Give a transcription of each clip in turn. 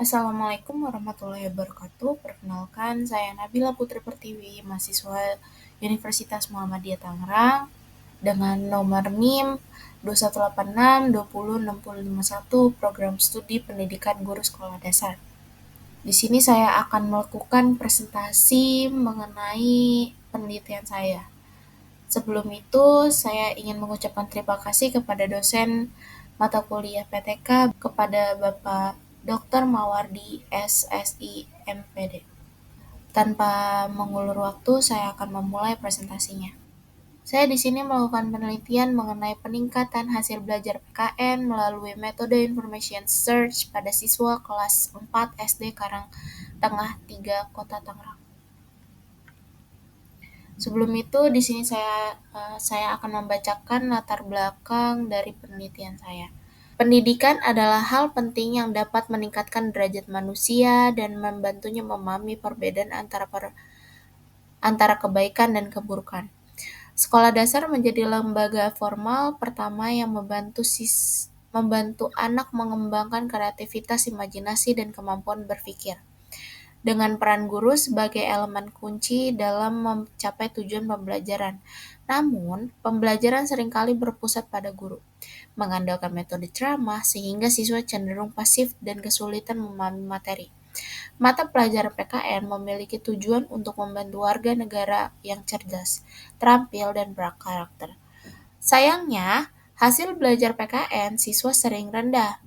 Assalamualaikum warahmatullahi wabarakatuh. Perkenalkan, saya Nabila Putri Pertiwi, mahasiswa Universitas Muhammadiyah Tangerang dengan nomor NIM 2186206051 Program Studi Pendidikan Guru Sekolah Dasar. Di sini saya akan melakukan presentasi mengenai penelitian saya. Sebelum itu, saya ingin mengucapkan terima kasih kepada dosen mata kuliah PTK, kepada Bapak Dr. Mawardi SSI MPD. Tanpa mengulur waktu, saya akan memulai presentasinya. Saya di sini melakukan penelitian mengenai peningkatan hasil belajar PKN melalui metode information search pada siswa kelas 4 SD Karangtengah 3 Kota Tangerang. Sebelum itu, di sini saya akan membacakan latar belakang dari penelitian saya. Pendidikan adalah hal penting yang dapat meningkatkan derajat manusia dan membantunya memahami perbedaan antara kebaikan dan keburukan. Sekolah dasar menjadi lembaga formal pertama yang membantu anak mengembangkan kreativitas, imajinasi, dan kemampuan berpikir, dengan peran guru sebagai elemen kunci dalam mencapai tujuan pembelajaran. Namun, pembelajaran seringkali berpusat pada guru, mengandalkan metode ceramah sehingga siswa cenderung pasif dan kesulitan memahami materi. Mata pelajaran PKN memiliki tujuan untuk membantu warga negara yang cerdas, terampil, dan berkarakter. Sayangnya, hasil belajar PKN siswa sering rendah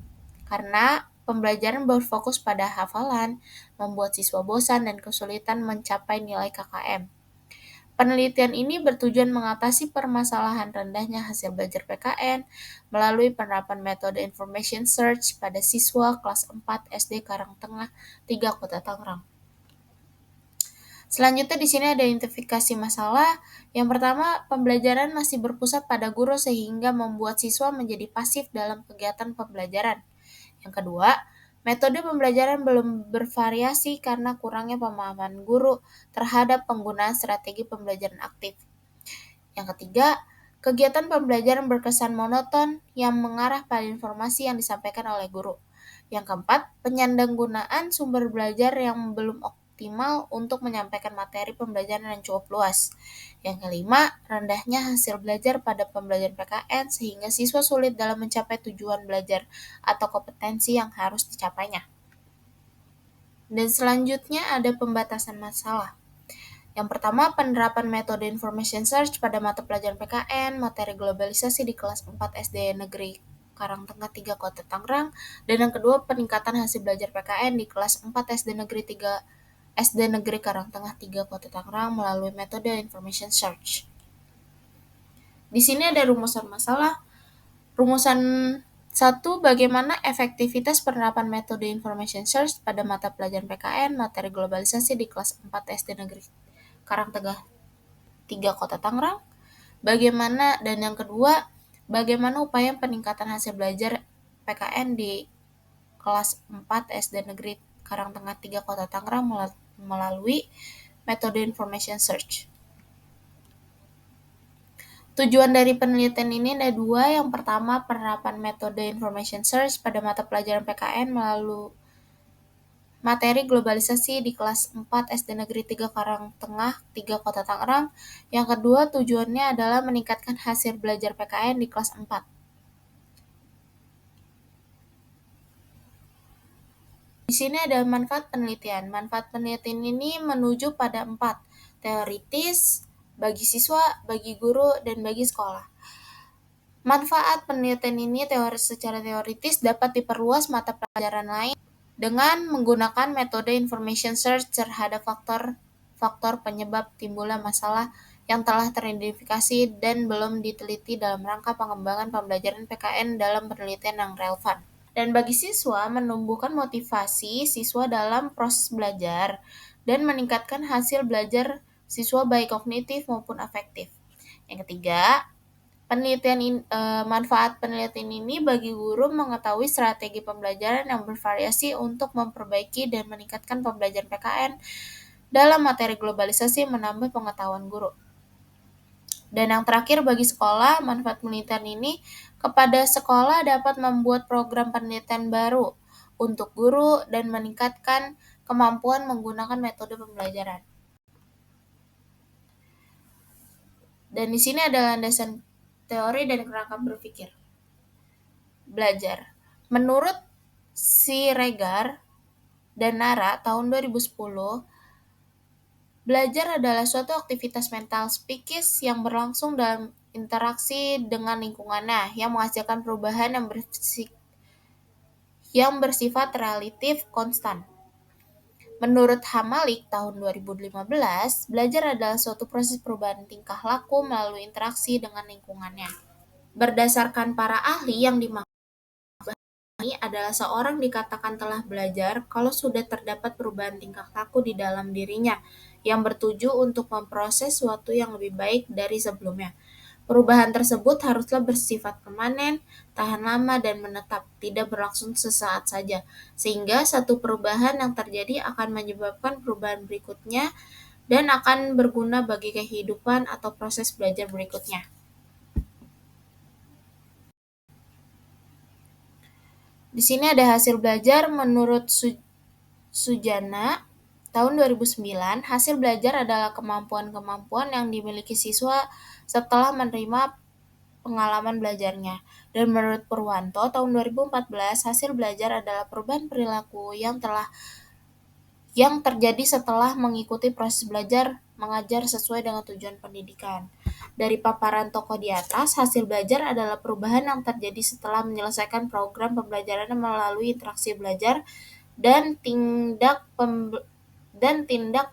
karena pembelajaran berfokus pada hafalan, membuat siswa bosan dan kesulitan mencapai nilai KKM. Penelitian ini bertujuan mengatasi permasalahan rendahnya hasil belajar PKN melalui penerapan metode information search pada siswa kelas 4 SD Karangtengah 3 Kota Tangerang. Selanjutnya di sini ada identifikasi masalah. Yang pertama, pembelajaran masih berpusat pada guru sehingga membuat siswa menjadi pasif dalam kegiatan pembelajaran. Yang kedua, metode pembelajaran belum bervariasi karena kurangnya pemahaman guru terhadap penggunaan strategi pembelajaran aktif. Yang ketiga, kegiatan pembelajaran berkesan monoton yang mengarah pada informasi yang disampaikan oleh guru. Yang keempat, penyandanggunaan sumber belajar yang belum optimal untuk menyampaikan materi pembelajaran yang cukup luas. Yang kelima, rendahnya hasil belajar pada pembelajaran PKN sehingga siswa sulit dalam mencapai tujuan belajar atau kompetensi yang harus dicapainya. Dan selanjutnya ada pembatasan masalah. Yang pertama, penerapan metode information search pada mata pelajaran PKN, materi globalisasi di kelas 4 SD Negeri Karangtengah 3 Kota Tangerang, dan yang kedua, peningkatan hasil belajar PKN di kelas 4 SD Negeri Karangtengah 3 Kota Tangerang melalui metode information search. Di sini ada rumusan masalah. Rumusan 1. Bagaimana efektivitas penerapan metode information search pada mata pelajaran PKN, materi globalisasi di kelas 4 SD Negeri Karangtengah 3 Kota Tangerang. Dan yang kedua, bagaimana upaya peningkatan hasil belajar PKN di kelas 4 SD Negeri Karangtengah 3 Kota Tangerang melalui metode information search. Tujuan dari penelitian ini ada dua. Yang pertama, penerapan metode information search pada mata pelajaran PKN melalui materi globalisasi di kelas 4 SD Negeri 3 Karangtengah 3 Kota Tangerang. Yang kedua, tujuannya adalah meningkatkan hasil belajar PKN di kelas 4. Di sini ada manfaat penelitian. Manfaat penelitian ini menuju pada 4. Teoritis, bagi siswa, bagi guru, dan bagi sekolah. Manfaat penelitian ini secara teoritis dapat diperluas mata pelajaran lain dengan menggunakan metode information search terhadap faktor penyebab timbulnya masalah yang telah teridentifikasi dan belum diteliti dalam rangka pengembangan pembelajaran PKN dalam penelitian yang relevan. Dan bagi siswa, menumbuhkan motivasi siswa dalam proses belajar dan meningkatkan hasil belajar siswa baik kognitif maupun afektif. Yang ketiga, manfaat penelitian ini bagi guru mengetahui strategi pembelajaran yang bervariasi untuk memperbaiki dan meningkatkan pembelajaran PKN dalam materi globalisasi menambah pengetahuan guru. Dan yang terakhir bagi sekolah, manfaat penelitian ini kepada sekolah dapat membuat program penelitian baru untuk guru dan meningkatkan kemampuan menggunakan metode pembelajaran. Dan di sini ada landasan teori dan kerangka berpikir. Belajar. Menurut Siregar dan Nara tahun 2010, belajar adalah suatu aktivitas mental psikis yang berlangsung dalam interaksi dengan lingkungannya yang menghasilkan perubahan yang bersifat relatif konstan. Menurut Hamalik tahun 2015, belajar adalah suatu proses perubahan tingkah laku melalui interaksi dengan lingkungannya. Berdasarkan para ahli yang dimaksud adalah seorang dikatakan telah belajar kalau sudah terdapat perubahan tingkah laku di dalam dirinya yang bertuju untuk memproses sesuatu yang lebih baik dari sebelumnya. Perubahan tersebut haruslah bersifat permanen, tahan lama, dan menetap, tidak berlangsung sesaat saja, sehingga satu perubahan yang terjadi akan menyebabkan perubahan berikutnya dan akan berguna bagi kehidupan atau proses belajar berikutnya. Di sini ada hasil belajar menurut Sujana tahun 2009, hasil belajar adalah kemampuan-kemampuan yang dimiliki siswa setelah menerima pengalaman belajarnya. Dan menurut Purwanto tahun 2014, hasil belajar adalah perubahan perilaku yang terjadi setelah mengikuti proses belajar mengajar sesuai dengan tujuan pendidikan. Dari paparan tokoh di atas, hasil belajar adalah perubahan yang terjadi setelah menyelesaikan program pembelajaran melalui interaksi belajar dan tindak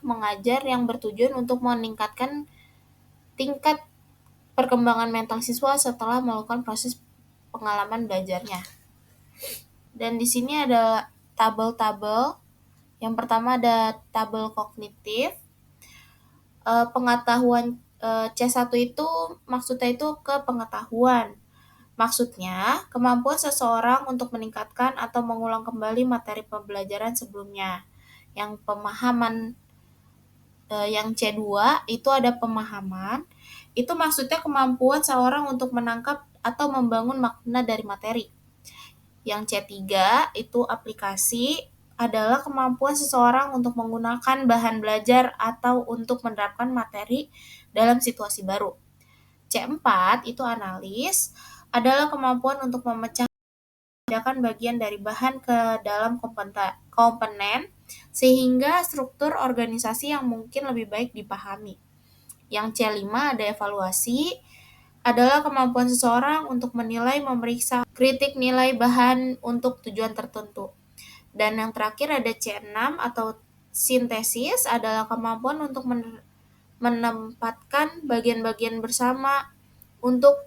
mengajar yang bertujuan untuk meningkatkan tingkat perkembangan mental siswa setelah melakukan proses pengalaman belajarnya. Dan di sini ada tabel-tabel. Yang pertama ada tabel kognitif. Pengetahuan C1 itu maksudnya itu ke pengetahuan. Maksudnya, kemampuan seseorang untuk meningkatkan atau mengulang kembali materi pembelajaran sebelumnya. Yang C2 itu ada pemahaman, itu maksudnya kemampuan seorang untuk menangkap atau membangun makna dari materi. Yang C3 itu aplikasi, adalah kemampuan seseorang untuk menggunakan bahan belajar atau untuk menerapkan materi dalam situasi baru. C4 itu analis, adalah kemampuan untuk memecahkan bagian dari bahan ke dalam komponen sehingga struktur organisasi yang mungkin lebih baik dipahami. Yang C5 ada evaluasi, adalah kemampuan seseorang untuk menilai, memeriksa, kritik nilai bahan untuk tujuan tertentu. Dan yang terakhir ada C6 atau sintesis, adalah kemampuan untuk menempatkan bagian-bagian bersama untuk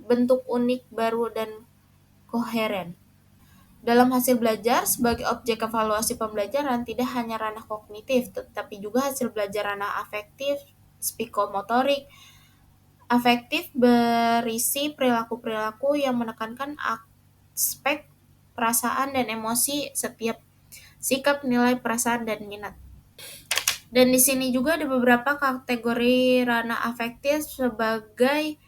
bentuk unik, baru, dan koheren. Dalam hasil belajar, sebagai objek evaluasi pembelajaran tidak hanya ranah kognitif, tetapi juga hasil belajar ranah afektif, psikomotorik. Afektif berisi perilaku-perilaku yang menekankan aspek perasaan dan emosi setiap sikap, nilai, perasaan, dan minat. Dan di sini juga ada beberapa kategori ranah afektif sebagai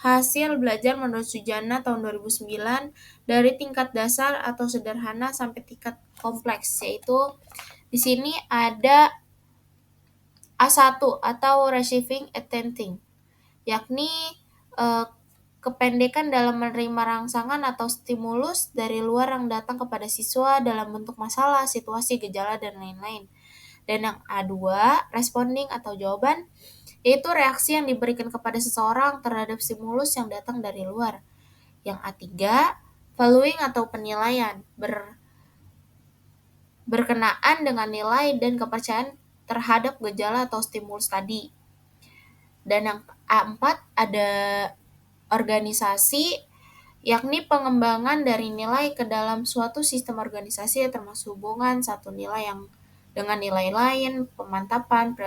hasil belajar menurut Sujana tahun 2009 dari tingkat dasar atau sederhana sampai tingkat kompleks, yaitu di sini ada A1 atau receiving attending, yakni kependekan dalam menerima rangsangan atau stimulus dari luar yang datang kepada siswa dalam bentuk masalah, situasi, gejala, dan lain-lain. Dan yang A2, responding atau jawaban, yaitu reaksi yang diberikan kepada seseorang terhadap stimulus yang datang dari luar. Yang A3, valuing atau penilaian, berkenaan dengan nilai dan kepercayaan terhadap gejala atau stimulus tadi. Dan yang A4 ada organisasi, yakni pengembangan dari nilai ke dalam suatu sistem organisasi termasuk hubungan satu nilai yang dengan nilai lain, pemantapan,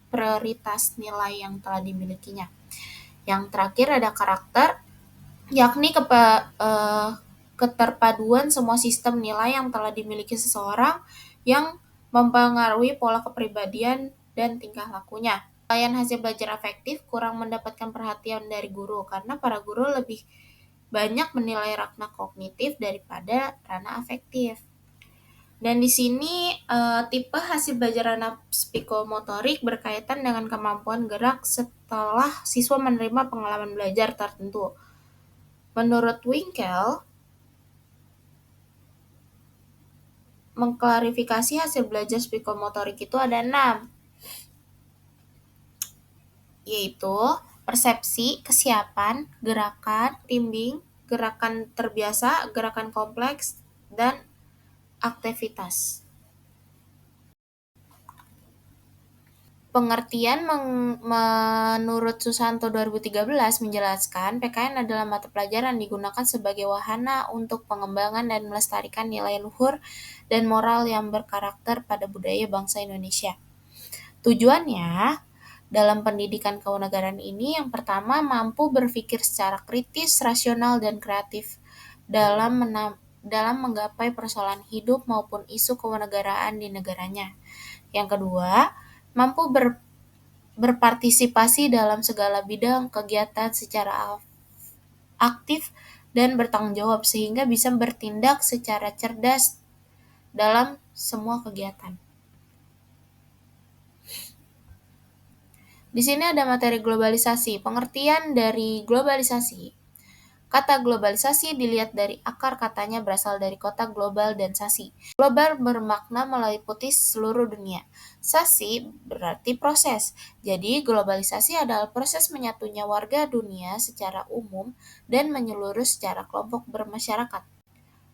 prioritas nilai yang telah dimilikinya. Yang terakhir ada karakter, yakni keterpaduan semua sistem nilai yang telah dimiliki seseorang yang mempengaruhi pola kepribadian dan tingkah lakunya. Capaian hasil belajar afektif kurang mendapatkan perhatian dari guru karena para guru lebih banyak menilai ranah kognitif daripada ranah afektif. Dan di sini tipe hasil belajar anak psikomotorik berkaitan dengan kemampuan gerak setelah siswa menerima pengalaman belajar tertentu. Menurut Winkel, mengklarifikasi hasil belajar psikomotorik itu ada 6, yaitu persepsi, kesiapan, gerakan, timbing, gerakan terbiasa, gerakan kompleks, dan aktivitas. Pengertian menurut Susanto 2013 menjelaskan PKN adalah mata pelajaran digunakan sebagai wahana untuk pengembangan dan melestarikan nilai luhur dan moral yang berkarakter pada budaya bangsa Indonesia. Tujuannya dalam pendidikan kewarganegaraan ini yang pertama mampu berpikir secara kritis, rasional, dan kreatif dalam menggapai persoalan hidup maupun isu kewarganegaraan di negaranya. Yang kedua, mampu berpartisipasi dalam segala bidang kegiatan secara aktif dan bertanggung jawab sehingga bisa bertindak secara cerdas dalam semua kegiatan. Di sini ada materi globalisasi. Pengertian dari globalisasi. Kata globalisasi dilihat dari akar katanya berasal dari kota global dan sasi. Global bermakna meliputi seluruh dunia. Sasi berarti proses. Jadi globalisasi adalah proses menyatunya warga dunia secara umum dan menyeluruh secara kelompok bermasyarakat.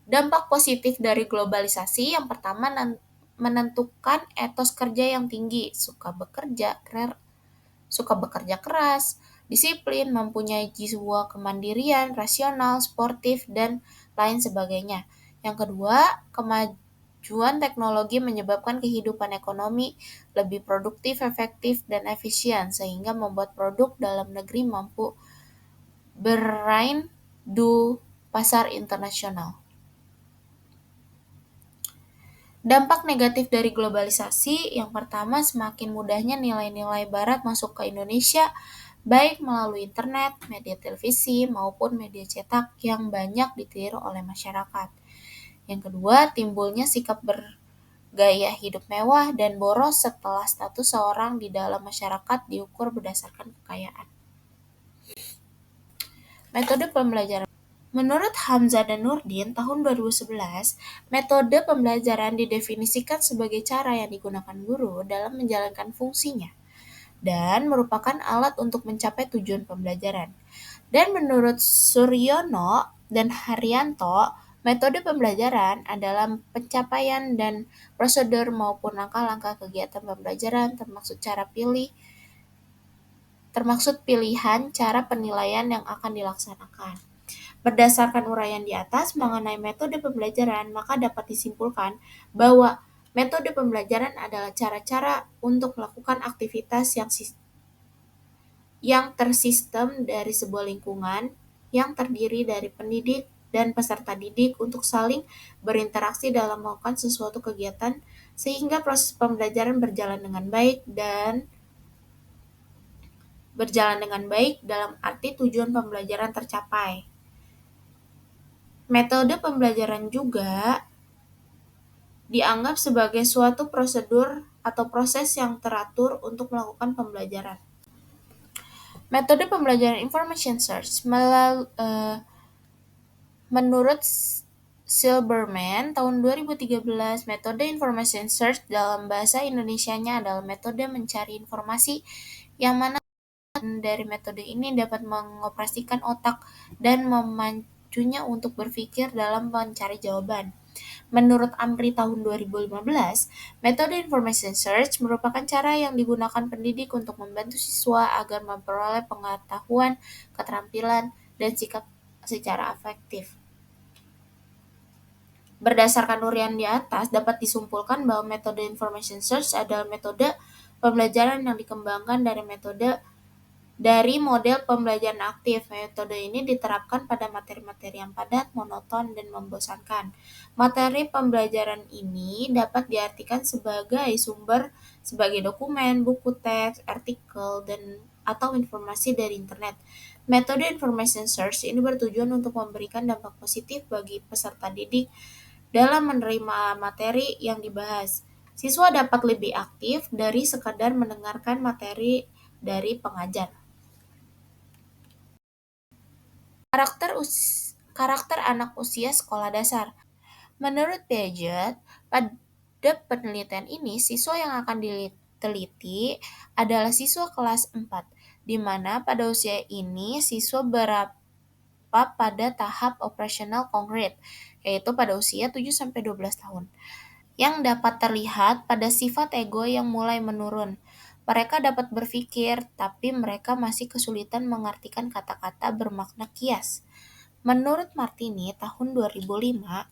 Dampak positif dari globalisasi yang pertama menentukan etos kerja yang tinggi, suka bekerja keras, disiplin, mempunyai jiwa kemandirian, rasional, sportif, dan lain sebagainya. Yang kedua, kemajuan teknologi menyebabkan kehidupan ekonomi lebih produktif, efektif, dan efisien, sehingga membuat produk dalam negeri mampu bersaing di pasar internasional. Dampak negatif dari globalisasi, yang pertama semakin mudahnya nilai-nilai barat masuk ke Indonesia, baik melalui internet, media televisi, maupun media cetak yang banyak ditiru oleh masyarakat. Yang kedua, timbulnya sikap bergaya hidup mewah dan boros setelah status seorang di dalam masyarakat diukur berdasarkan kekayaan. Metode pembelajaran. Menurut Hamzah dan Nurdin tahun 2011, metode pembelajaran didefinisikan sebagai cara yang digunakan guru dalam menjalankan fungsinya dan merupakan alat untuk mencapai tujuan pembelajaran. Dan menurut Suryono dan Haryanto, metode pembelajaran adalah pencapaian dan prosedur maupun langkah-langkah kegiatan pembelajaran termaksud pilihan cara penilaian yang akan dilaksanakan. Berdasarkan uraian di atas mengenai metode pembelajaran, maka dapat disimpulkan bahwa metode pembelajaran adalah cara-cara untuk melakukan aktivitas yang tersistem dari sebuah lingkungan yang terdiri dari pendidik dan peserta didik untuk saling berinteraksi dalam melakukan sesuatu kegiatan sehingga proses pembelajaran berjalan dengan baik dalam arti tujuan pembelajaran tercapai. Metode pembelajaran juga dianggap sebagai suatu prosedur atau proses yang teratur untuk melakukan pembelajaran. Metode pembelajaran information search menurut Silberman tahun 2013, metode information search dalam bahasa Indonesianya adalah metode mencari informasi yang mana dari metode ini dapat mengoperasikan otak dan memacunya untuk berpikir dalam mencari jawaban. Menurut Amri tahun 2015, metode information search merupakan cara yang digunakan pendidik untuk membantu siswa agar memperoleh pengetahuan, keterampilan, dan sikap secara efektif. Berdasarkan uraian di atas, dapat disimpulkan bahwa metode information search adalah metode pembelajaran yang dikembangkan dari model pembelajaran aktif. Metode ini diterapkan pada materi-materi yang padat, monoton, dan membosankan. Materi pembelajaran ini dapat diartikan sebagai sumber sebagai dokumen, buku teks, artikel, atau informasi dari internet. Metode information search ini bertujuan untuk memberikan dampak positif bagi peserta didik dalam menerima materi yang dibahas. Siswa dapat lebih aktif dari sekadar mendengarkan materi dari pengajar. Karakter anak usia sekolah dasar. Menurut Piaget, pada penelitian ini siswa yang akan diteliti adalah siswa kelas 4, di mana pada usia ini siswa berada pada tahap operasional konkret, yaitu pada usia 7-12 tahun, yang dapat terlihat pada sifat ego yang mulai menurun. Mereka dapat berpikir, tapi mereka masih kesulitan mengartikan kata-kata bermakna kias. Menurut Martini tahun 2005,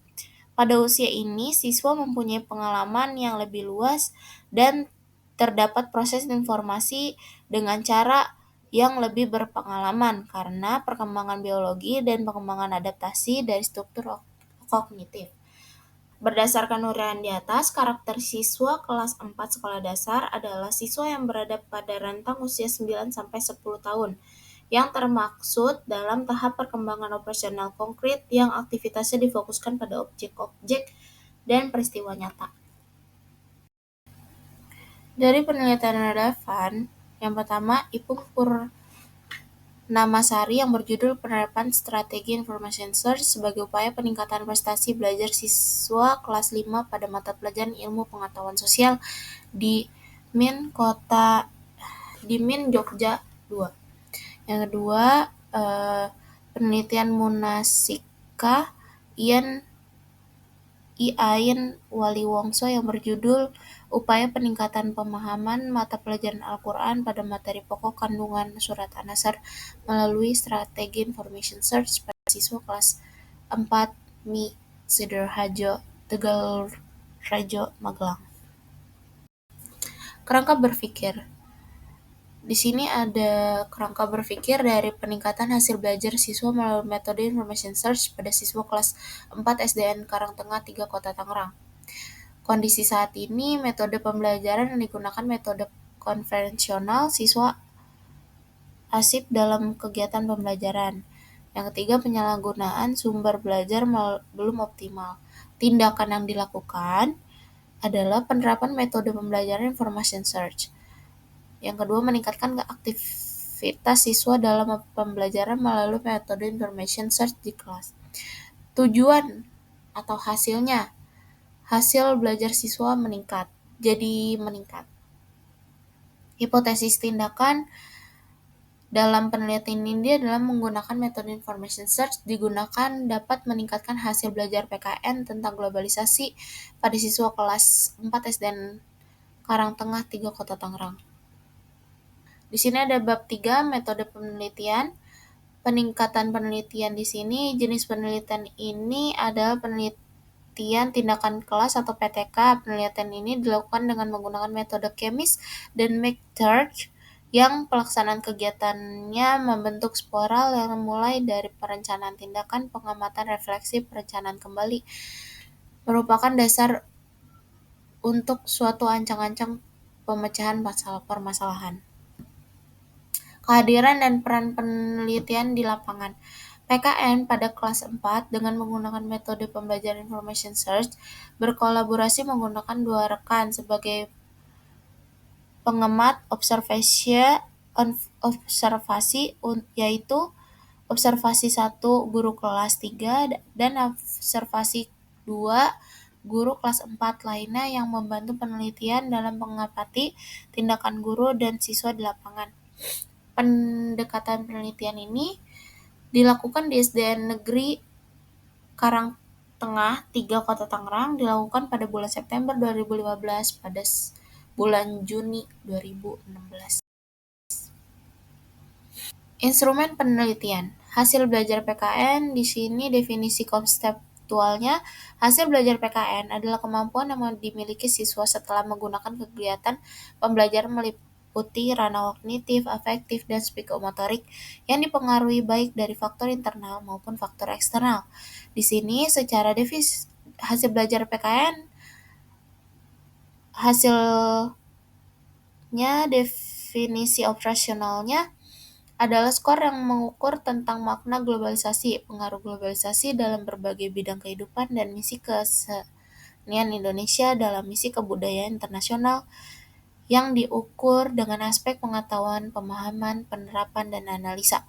pada usia ini siswa mempunyai pengalaman yang lebih luas dan terdapat proses informasi dengan cara yang lebih berpengalaman karena perkembangan biologi dan pengembangan adaptasi dari struktur kognitif. Berdasarkan uraian di atas, karakter siswa kelas 4 sekolah dasar adalah siswa yang berada pada rentang usia 9-10 tahun, yang termaksud dalam tahap perkembangan operasional konkret yang aktivitasnya difokuskan pada objek-objek dan peristiwa nyata. Dari penelitian relevan, yang pertama, Ipung Purnamasari yang berjudul Penerapan Strategi Information Search sebagai upaya peningkatan prestasi belajar siswa kelas 5 pada mata pelajaran Ilmu Pengetahuan Sosial di MIN Jogja 2. Yang kedua, penelitian Munasika Ain Waliwongso yang berjudul Upaya Peningkatan Pemahaman Mata Pelajaran Al-Quran pada Materi Pokok Kandungan Surat An-Nasr melalui Strategi Information Search pada siswa kelas 4 MI Sidoarjo, Tegalrejo, Magelang. Kerangka berpikir. Di sini ada kerangka berpikir dari peningkatan hasil belajar siswa melalui metode information search pada siswa kelas 4 SDN Karangtengah 3 Kota Tangerang. Kondisi saat ini, metode pembelajaran yang digunakan metode konvensional, siswa asik dalam kegiatan pembelajaran. Yang ketiga, penyalahgunaan sumber belajar belum optimal. Tindakan yang dilakukan adalah penerapan metode pembelajaran information search. Yang kedua, meningkatkan aktivitas siswa dalam pembelajaran melalui metode information search di kelas. Tujuan atau hasilnya, hasil belajar siswa meningkat. Hipotesis tindakan dalam penelitian ini adalah menggunakan metode information search digunakan dapat meningkatkan hasil belajar PKN tentang globalisasi pada siswa kelas 4 SDN Karangtengah 3 Kota Tangerang. Di sini ada bab 3 metode penelitian. Peningkatan penelitian di sini, jenis penelitian ini adalah penelitian tindakan kelas atau PTK. Penelitian ini dilakukan dengan menggunakan metode kemis dan McTurch yang pelaksanaan kegiatannya membentuk sporal yang mulai dari perencanaan tindakan, pengamatan, refleksi, perencanaan kembali merupakan dasar untuk suatu ancang-ancang pemecahan permasalahan. Kehadiran dan peran penelitian di lapangan. PKN pada kelas 4 dengan menggunakan metode pembelajaran information search berkolaborasi menggunakan 2 rekan sebagai pengamat observasi yaitu observasi 1 guru kelas 3 dan observasi 2 guru kelas 4 lainnya yang membantu penelitian dalam mengamati tindakan guru dan siswa di lapangan. Pendekatan penelitian ini dilakukan di SDN Negeri Karangtengah 3 Kota Tangerang, dilakukan pada bulan September 2015 pada bulan Juni 2016. Instrumen penelitian. Hasil belajar PKN di sini definisi konseptualnya, hasil belajar PKN adalah kemampuan yang dimiliki siswa setelah menggunakan kegiatan pembelajaran meliputi ranah kognitif, afektif, dan psikomotorik yang dipengaruhi baik dari faktor internal maupun faktor eksternal. Di sini secara hasil belajar PKN hasilnya definisi operasionalnya adalah skor yang mengukur tentang makna globalisasi, pengaruh globalisasi dalam berbagai bidang kehidupan, dan misi kesenian Indonesia dalam misi kebudayaan internasional yang diukur dengan aspek pengetahuan, pemahaman, penerapan, dan analisa.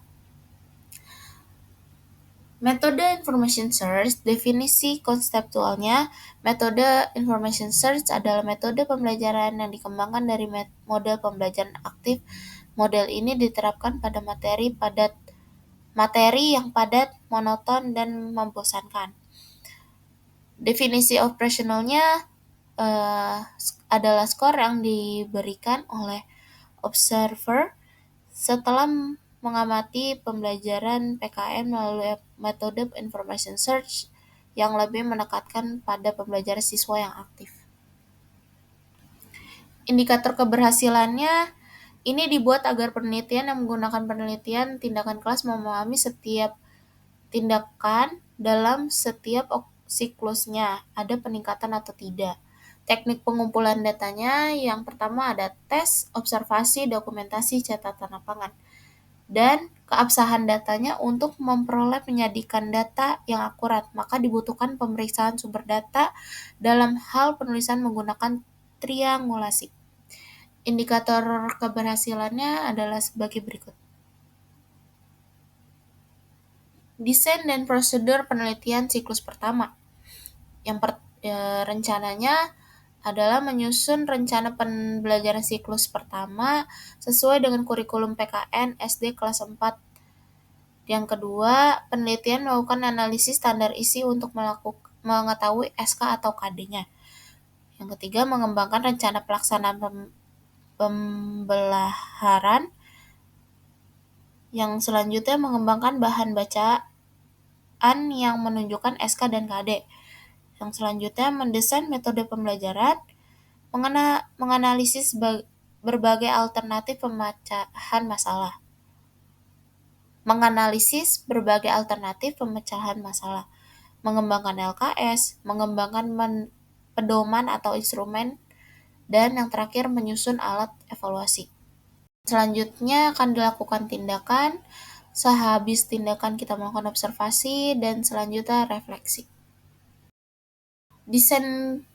Metode Information Search, definisi konseptualnya, metode Information Search adalah metode pembelajaran yang dikembangkan dari model pembelajaran aktif. Model ini diterapkan pada materi yang padat, monoton, dan membosankan. Definisi operasionalnya adalah skor yang diberikan oleh observer setelah mengamati pembelajaran PKN melalui metode Information Search yang lebih menekankan pada pembelajaran siswa yang aktif. Indikator keberhasilannya ini dibuat agar penelitian yang menggunakan penelitian tindakan kelas memahami setiap tindakan dalam setiap siklusnya, ada peningkatan atau tidak. Teknik pengumpulan datanya yang pertama ada tes, observasi, dokumentasi, catatan lapangan. Dan keabsahan datanya untuk memperoleh penyajian data yang akurat, maka dibutuhkan pemeriksaan sumber data dalam hal penulisan menggunakan triangulasi. Indikator keberhasilannya adalah sebagai berikut. Desain dan prosedur penelitian siklus pertama. Rencananya adalah menyusun rencana pembelajaran siklus pertama sesuai dengan kurikulum PKN SD kelas 4. Yang kedua, penelitian melakukan analisis standar isi untuk mengetahui SK atau KD-nya. Yang ketiga, mengembangkan rencana pelaksanaan pembelajaran. Yang selanjutnya, mengembangkan bahan bacaan yang menunjukkan SK dan KD. Yang selanjutnya, mendesain metode pembelajaran, menganalisis berbagai alternatif pemecahan masalah. Mengembangkan LKS, mengembangkan pedoman atau instrumen, dan yang terakhir menyusun alat evaluasi. Selanjutnya akan dilakukan tindakan, sehabis tindakan kita melakukan observasi, dan selanjutnya refleksi. Desain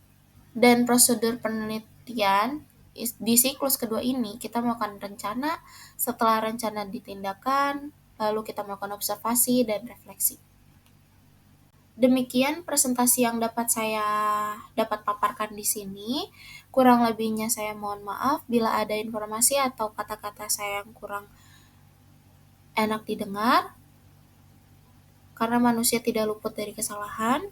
dan prosedur penelitian di siklus kedua ini kita melakukan rencana, setelah rencana ditindakan, lalu kita melakukan observasi dan refleksi. Demikian presentasi yang saya dapat paparkan di sini. Kurang lebihnya saya mohon maaf bila ada informasi atau kata-kata saya yang kurang enak didengar, karena manusia tidak luput dari kesalahan.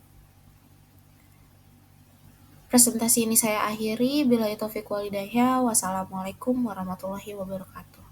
Presentasi ini saya akhiri. Billahi taufiq wal hidayah. Wassalamualaikum warahmatullahi wabarakatuh.